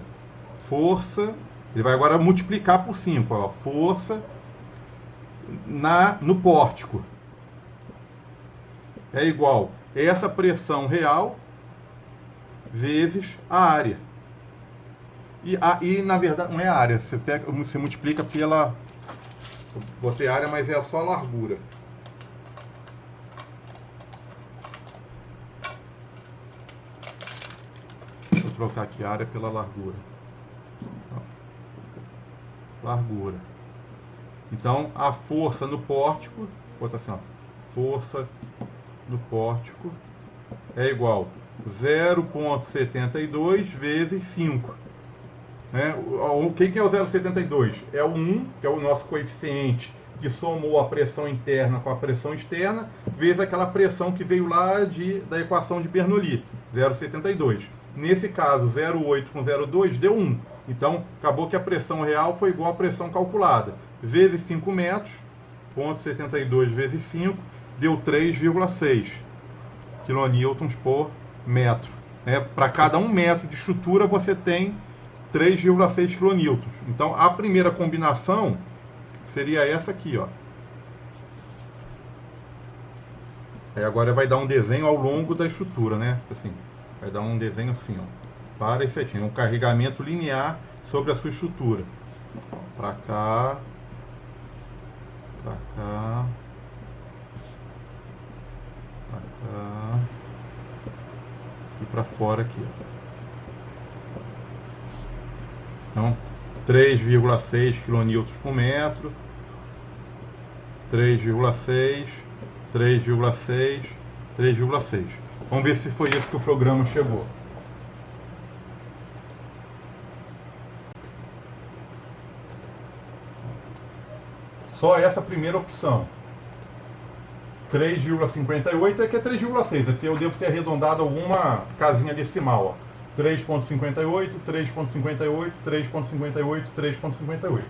ele vai agora multiplicar por 5, ó, força no pórtico é igual a essa pressão real vezes a área. E na verdade não é a área, você multiplica pela... Eu botei área, mas é só a largura. Vou trocar aqui a área pela largura. Largura. Então, a força no pórtico, vou botar assim, ó, força no pórtico é igual a 0,72 vezes 5. Né? O que é o 0,72? É o 1, que é o nosso coeficiente que somou a pressão interna com a pressão externa, vezes aquela pressão que veio lá da equação de Bernoulli, 0,72. Nesse caso, 0,8 com 0,2 deu 1. Então, acabou que a pressão real foi igual à pressão calculada. Vezes 5 metros, 0,72 vezes 5, deu 3,6 kN por metro. Para cada 1 metro de estrutura, você tem 3,6 kN. Então, a primeira combinação seria essa aqui, ó. Aí agora vai dar um desenho ao longo da estrutura, né? Assim, vai dar um desenho assim, ó. Para e certinho. Um carregamento linear sobre a sua estrutura. Para cá. Para cá. Para cá. E para fora aqui, ó. Então, 3,6 kN por metro. 3,6, 3,6, 3,6. Vamos ver se foi isso que o programa chegou. Só essa primeira opção. 3,58 é que é 3,6, é porque eu devo ter arredondado alguma casinha decimal. 3,58, 3,58, 3,58, 3,58.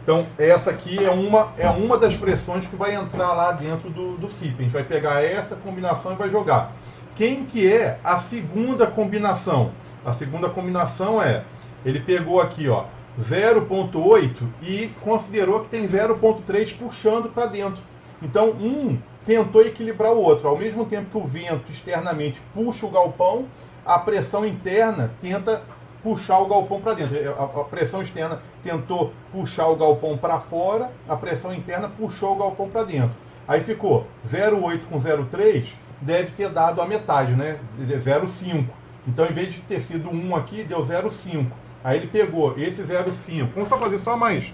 Então, essa aqui é uma das pressões que vai entrar lá dentro do CIP. A gente vai pegar essa combinação e vai jogar. Quem que é a segunda combinação? A segunda combinação é, ele pegou aqui, ó, 0,8 e considerou que tem 0,3 puxando para dentro. Então, um tentou equilibrar o outro. Ao mesmo tempo que o vento externamente puxa o galpão, a pressão interna tenta puxar o galpão para dentro. A pressão externa tentou puxar o galpão para fora, a pressão interna puxou o galpão para dentro. Aí ficou 0,8 com 0,3, deve ter dado a metade, né? 0,5. Então, em vez de ter sido 1 aqui, deu 0,5. Aí ele pegou esse 0,5. Vamos só fazer só mais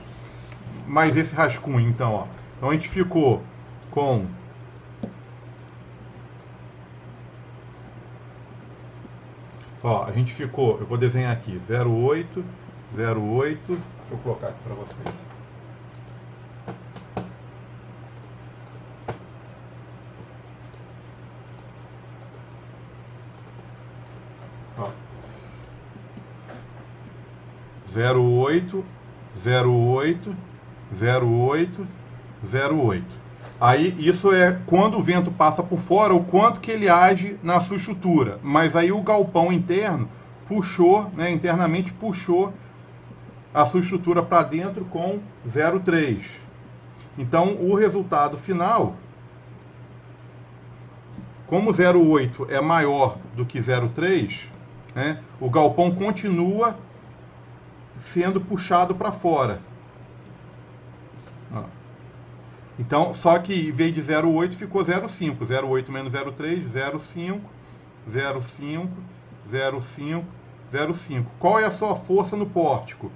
esse rascunho, então, ó. Então, a gente ficou com... Ó, a gente ficou, eu vou desenhar aqui, 0,8, 0,8, deixa eu colocar aqui para vocês. Ó, 0,8, 0,8, 0,8, 0,8. Aí, isso é quando o vento passa por fora, o quanto que ele age na sua estrutura. Mas aí o galpão interno puxou, né, internamente puxou a sua estrutura para dentro com 0,3. Então, o resultado final, como 0,8 é maior do que 0,3, né, o galpão continua sendo puxado para fora. Ó. Então, só que em vez de 0,8 ficou 0,5. 0,8 menos 0,3, 0,5, 0,5, 0,5, 0,5. Qual é a sua força no pórtico?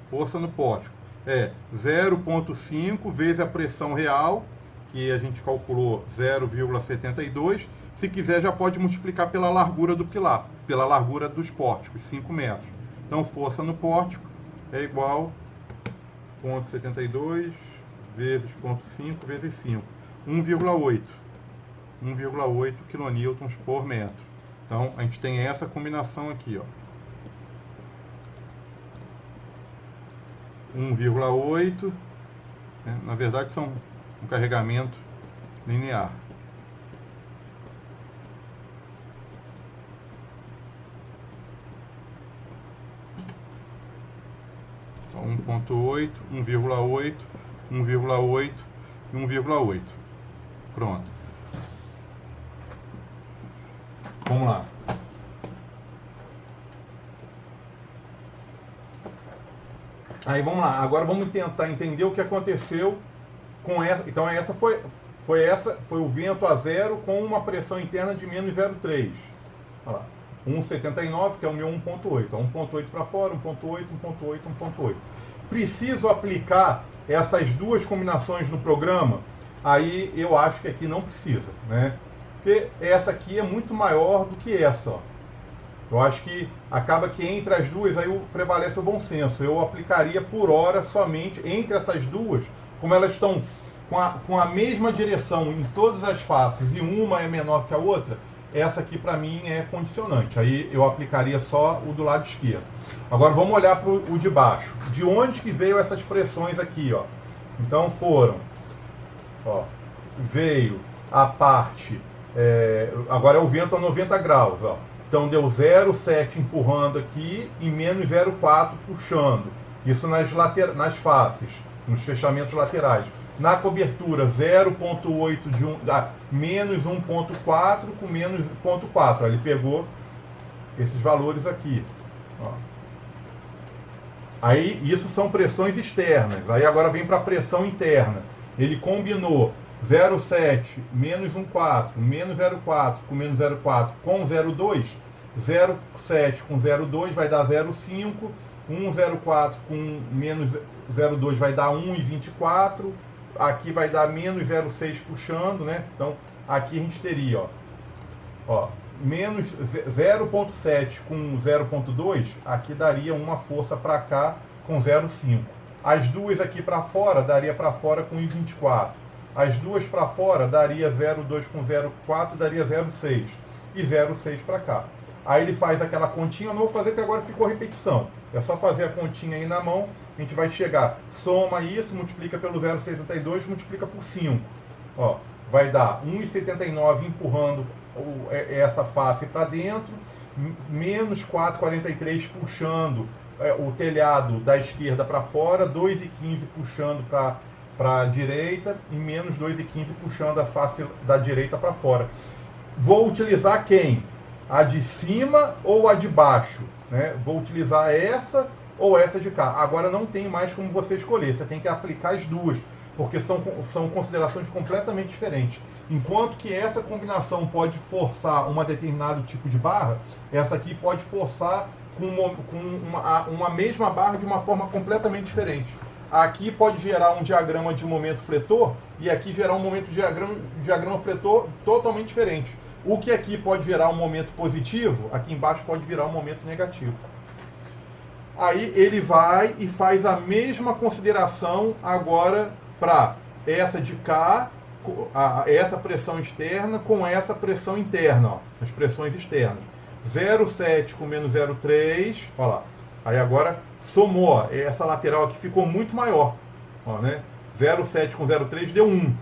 Força no pórtico é 0,5 vezes a pressão real, que a gente calculou 0,72. Se quiser, já pode multiplicar pela largura do pilar, pela largura dos pórticos, 5 metros. Então, força no pórtico é igual a 0,72 vezes 0,5 vezes 5, 1,8. 1,8 kN por metro. Então, a gente tem essa combinação aqui, ó. 1,8, né? Na verdade, são um carregamento linear. Então, 1,8, 1,8, 1,8 e 1,8. Pronto. Vamos lá. Aí vamos lá. Agora vamos tentar entender o que aconteceu com essa. Então essa foi o vento a zero com uma pressão interna de menos 0,3. Olha lá. 1,79, que é o meu 1,8. 1,8 para fora, 1,8, 1,8, 1,8. Preciso aplicar essas duas combinações no programa? Aí eu acho que aqui não precisa, né? Porque essa aqui é muito maior do que essa, ó. Eu acho que acaba que entre as duas aí prevalece o bom senso. Eu aplicaria por hora somente entre essas duas, como elas estão com a mesma direção em todas as faces e uma é menor que a outra, essa aqui para mim é condicionante. Aí eu aplicaria só o do lado esquerdo. Agora vamos olhar para o de baixo. De onde que veio essas pressões aqui, ó? Então foram, ó, veio a parte, agora é o vento a 90 graus, ó. Então deu 0,7 empurrando aqui e menos 0,4 puxando. Isso nas faces, nos fechamentos laterais. Na cobertura, 0,8 de menos 1,4 com menos 0,4. Ele pegou esses valores aqui. Ó. Aí, isso são pressões externas. Aí agora vem para a pressão interna. Ele combinou 0,7 menos 1,4, menos 0,4 com menos 0,4 com 0,2. 0,7 com 0,2 vai dar 0,5. 1,04 com menos 0,2 vai dar 1,24. Aqui vai dar menos 0,6 puxando, né? Então, aqui a gente teria, ó menos 0,7 com 0,2, aqui daria uma força para cá com 0,5. As duas aqui para fora, daria para fora com 1,24. As duas para fora, daria 0,2 com 0,4, daria 0,6. E 0,6 para cá. Aí ele faz aquela continha, eu não vou fazer porque agora ficou repetição. É só fazer a continha aí na mão, a gente vai chegar, soma isso, multiplica pelo 0,72, multiplica por 5. Ó, vai dar 1,79 empurrando essa face para dentro, menos 4,43 puxando o telhado da esquerda para fora, 2,15 puxando para a direita e menos 2,15 puxando a face da direita para fora. Vou utilizar quem? A de cima ou a de baixo? Né? Vou utilizar essa ou essa de cá. Agora não tem mais como você escolher, você tem que aplicar as duas, porque são considerações completamente diferentes. Enquanto que essa combinação pode forçar um determinado tipo de barra, essa aqui pode forçar com uma mesma barra de uma forma completamente diferente. Aqui pode gerar um diagrama de momento fletor e aqui gerar um momento diagrama fletor totalmente diferente. O que aqui pode gerar um momento positivo, aqui embaixo pode virar um momento negativo. Aí ele vai e faz a mesma consideração agora para essa de cá, essa pressão externa com essa pressão interna, ó, as pressões externas. 0,7 com menos 0,3, olha lá. Aí agora somou, ó, essa lateral aqui ficou muito maior, ó, né? 0,7 com 0,3 deu 1.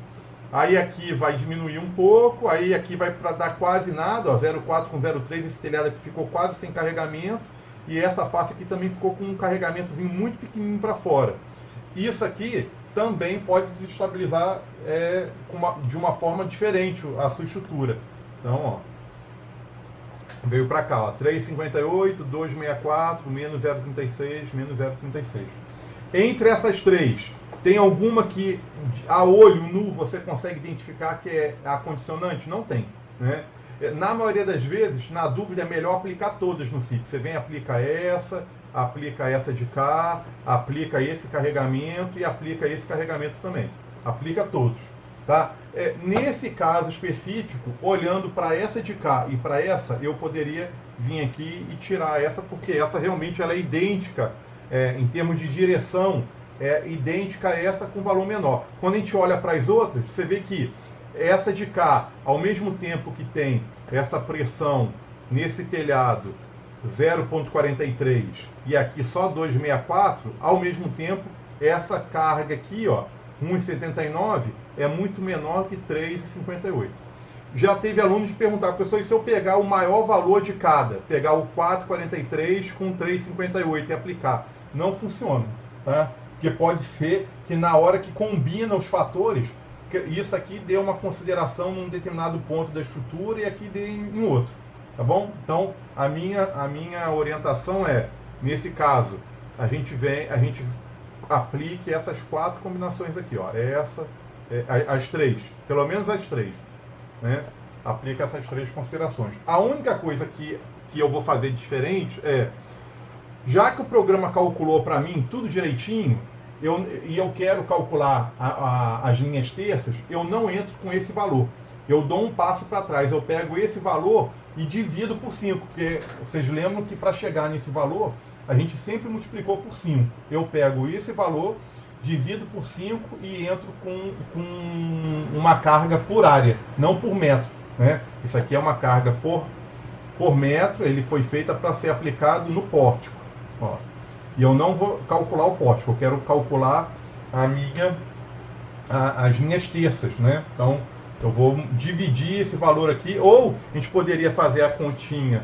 Aí aqui vai diminuir um pouco, aí aqui vai para dar quase nada, ó, 0,4 com 0,3, esse telhado aqui ficou quase sem carregamento, e essa face aqui também ficou com um carregamentozinho muito pequenininho para fora. Isso aqui também pode desestabilizar de uma forma diferente a sua estrutura. Então, ó, veio para cá, ó, 3,58, 2,64, menos 0,36, menos 0,36. Entre essas três, tem alguma que a olho nu você consegue identificar que é a condicionante? Não tem, né? Na maioria das vezes, na dúvida, é melhor aplicar todas no SIC. Você vem, aplica essa de cá, aplica esse carregamento e aplica esse carregamento também. Aplica todos, tá? Nesse caso específico, olhando para essa de cá e para essa, eu poderia vir aqui e tirar essa, porque essa realmente ela é idêntica em termos de direção, idêntica a essa com valor menor. Quando a gente olha para as outras, você vê que essa de cá, ao mesmo tempo que tem essa pressão nesse telhado 0,43 e aqui só 2,64, ao mesmo tempo essa carga aqui, ó, 1,79 é muito menor que 3,58. Já teve alunos de perguntar, professor, e se eu pegar o maior valor de cada, pegar o 4,43 com 3,58 e aplicar? Não funciona, tá? Porque pode ser que na hora que combina os fatores, isso aqui dê uma consideração num determinado ponto da estrutura e aqui dê em outro, tá bom? Então, a minha orientação nesse caso, a gente aplique essas quatro combinações aqui, ó, as três, pelo menos as três, né? Aplica essas três considerações. A única coisa que eu vou fazer diferente já que o programa calculou para mim tudo direitinho, eu quero calcular as linhas terças, eu não entro com esse valor. Eu dou um passo para trás, eu pego esse valor e divido por 5, porque vocês lembram que para chegar nesse valor, a gente sempre multiplicou por 5. Eu pego esse valor, divido por 5 e entro com uma carga por área, não por metro, né? Isso aqui é uma carga por metro, ele foi feita para ser aplicado no pórtico, ó. E eu não vou calcular o pórtico, eu quero calcular as linhas terças, né? Então, eu vou dividir esse valor aqui, ou a gente poderia fazer a continha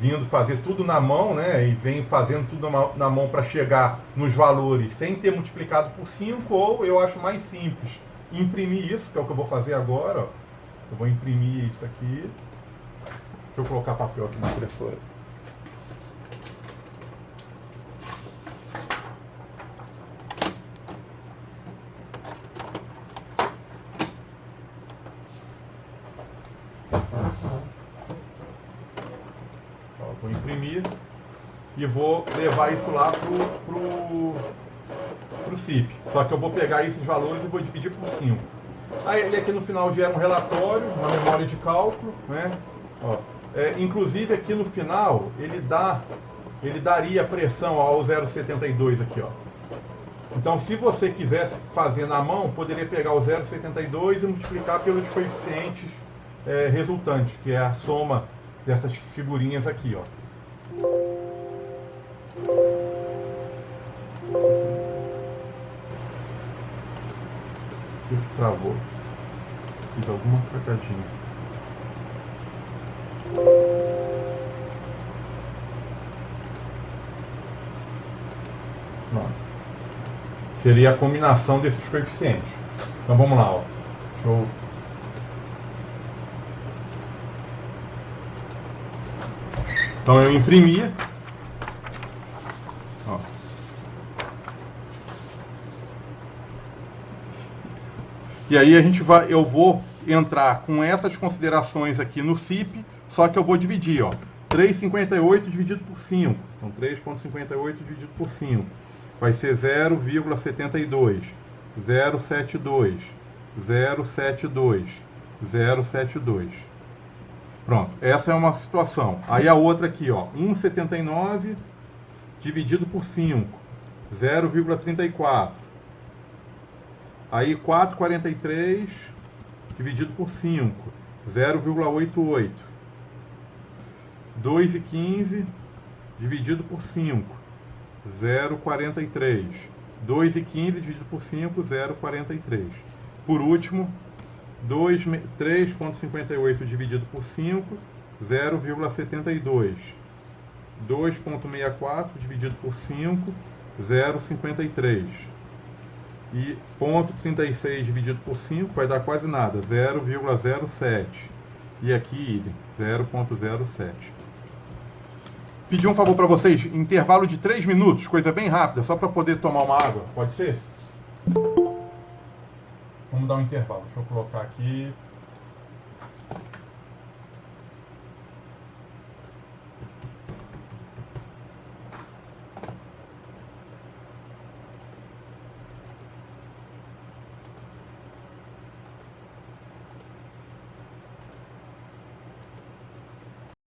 vindo fazer tudo na mão, né? E vem fazendo tudo na mão para chegar nos valores sem ter multiplicado por 5, ou eu acho mais simples imprimir isso, que é o que eu vou fazer agora. Ó. Eu vou imprimir isso aqui. Deixa eu colocar papel aqui na impressora. Vou imprimir e vou levar isso lá pro CIP. Só que eu vou pegar esses valores e vou dividir por 5. Aí ele aqui no final gera um relatório, uma memória de cálculo, né? Ó, inclusive aqui no final ele daria pressão ao 0,72 aqui, ó. Então, se você quisesse fazer na mão, poderia pegar o 0,72 e multiplicar pelos coeficientes resultantes, que é a soma dessas figurinhas aqui, ó. O que travou? Fiz alguma cagadinha. Pronto. Seria a combinação desses coeficientes. Então vamos lá, ó. Deixa eu... Então eu imprimi. Ó. E aí eu vou entrar com essas considerações aqui no CIP, só que eu vou dividir, ó. 3,58 dividido por 5. Então 3,58 dividido por 5. Vai ser 0,72. 0,72. 0,72. 0,72. Pronto, essa é uma situação. Aí a outra aqui, ó, 1,79 dividido por 5, 0,34. Aí 4,43 dividido por 5, 0,88. 2,15 dividido por 5, 0,43. 2,15 dividido por 5, 0,43. Por último, 3,58 dividido por 5, 0,72. 2,64 dividido por 5, 0,53. E 0,36 dividido por 5 vai dar quase nada, 0,07. E aqui, 0,07. Pedir um favor para vocês, intervalo de 3 minutos, coisa bem rápida, só para poder tomar uma água, pode ser? Vamos dar um intervalo, deixa eu colocar aqui.